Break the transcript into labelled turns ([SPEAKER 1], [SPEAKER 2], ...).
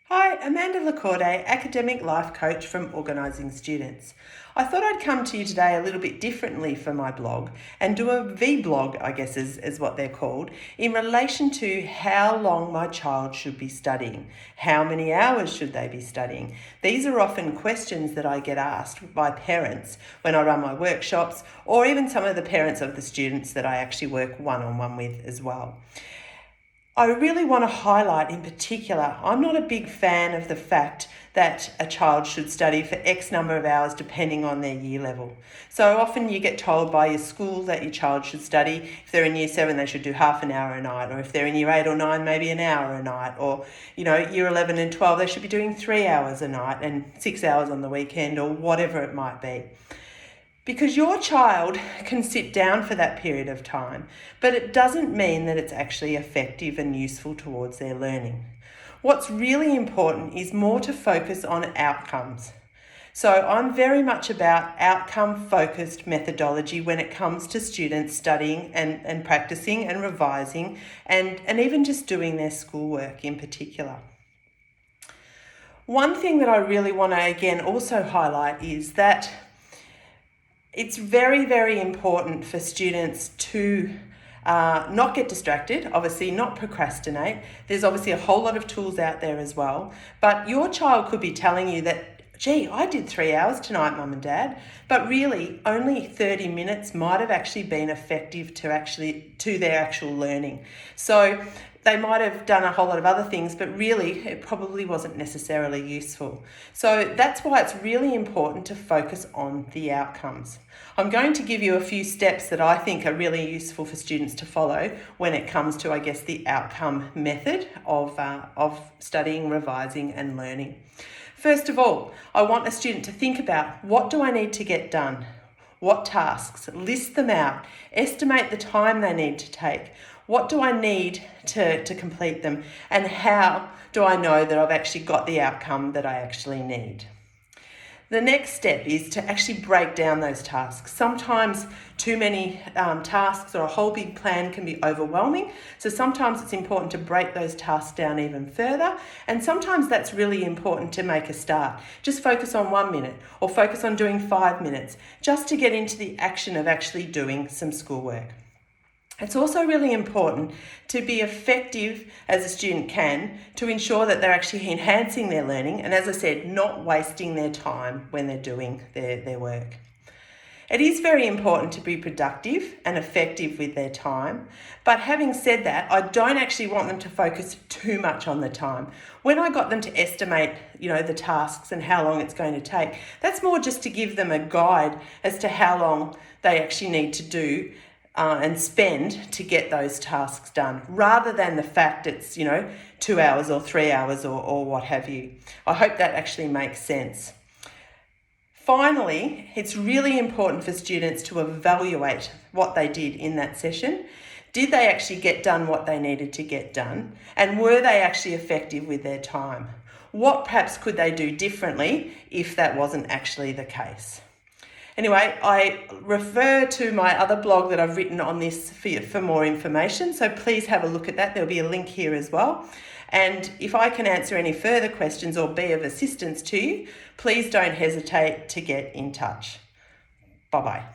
[SPEAKER 1] Hi, Amanda Lacorday, Academic Life Coach from Organising Students. I thought I'd come to you today a little bit differently for my blog and do a vlog, I guess is what they're called, in relation to how long my child should be studying. How many hours should they be studying? These are often questions that I get asked by parents when I run my workshops, or even some of the parents of the students that I actually work one-on-one with as well. I really want to highlight in particular, I'm not a big fan of the fact that a child should study for X number of hours depending on their year level. So often you get told by your school that your child should study. If they're in year 7, they should do half an hour a night, or if they're in year 8 or 9, maybe an hour a night, or year 11 and 12, they should be doing 3 hours a night and 6 hours on the weekend, or whatever it might be. Because your child can sit down for that period of time, but it doesn't mean that it's actually effective and useful towards their learning. What's really important is more to focus on outcomes. So I'm very much about outcome-focused methodology when it comes to students studying and practicing and revising and even just doing their schoolwork in particular. One thing that I really want to again also highlight is that it's very, very important for students to not get distracted, obviously not procrastinate. There's obviously a whole lot of tools out there as well, but your child could be telling you that, gee, I did 3 hours tonight, Mum and Dad, but really only 30 minutes might have actually been effective to their actual learning. So they might have done a whole lot of other things, but really it probably wasn't necessarily useful. So that's why it's really important to focus on the outcomes. I'm going to give you a few steps that I think are really useful for students to follow when it comes to, I guess, the outcome method of studying, revising and learning. First of all, I want a student to think about, what do I need to get done? What tasks? List them out. Estimate the time they need to take. What do I need to complete them? And how do I know that I've actually got the outcome that I actually need? The next step is to actually break down those tasks. Sometimes too many tasks or a whole big plan can be overwhelming. So sometimes it's important to break those tasks down even further. And sometimes that's really important to make a start. Just focus on 1 minute or focus on doing 5 minutes just to get into the action of actually doing some schoolwork. It's also really important to be effective as a student can to ensure that they're actually enhancing their learning and, as I said, not wasting their time when they're doing their work. It is very important to be productive and effective with their time, but having said that, I don't actually want them to focus too much on the time. When I got them to estimate, the tasks and how long it's going to take, that's more just to give them a guide as to how long they actually need to do and spend to get those tasks done, rather than the fact it's 2 hours or 3 hours or what have you. I hope that actually makes sense. Finally, it's really important for students to evaluate what they did in that session. Did they actually get done what they needed to get done? And were they actually effective with their time? What perhaps could they do differently if that wasn't actually the case? Anyway, I refer to my other blog that I've written on this for more information, so please have a look at that. There'll be a link here as well. And if I can answer any further questions or be of assistance to you, please don't hesitate to get in touch. Bye-bye.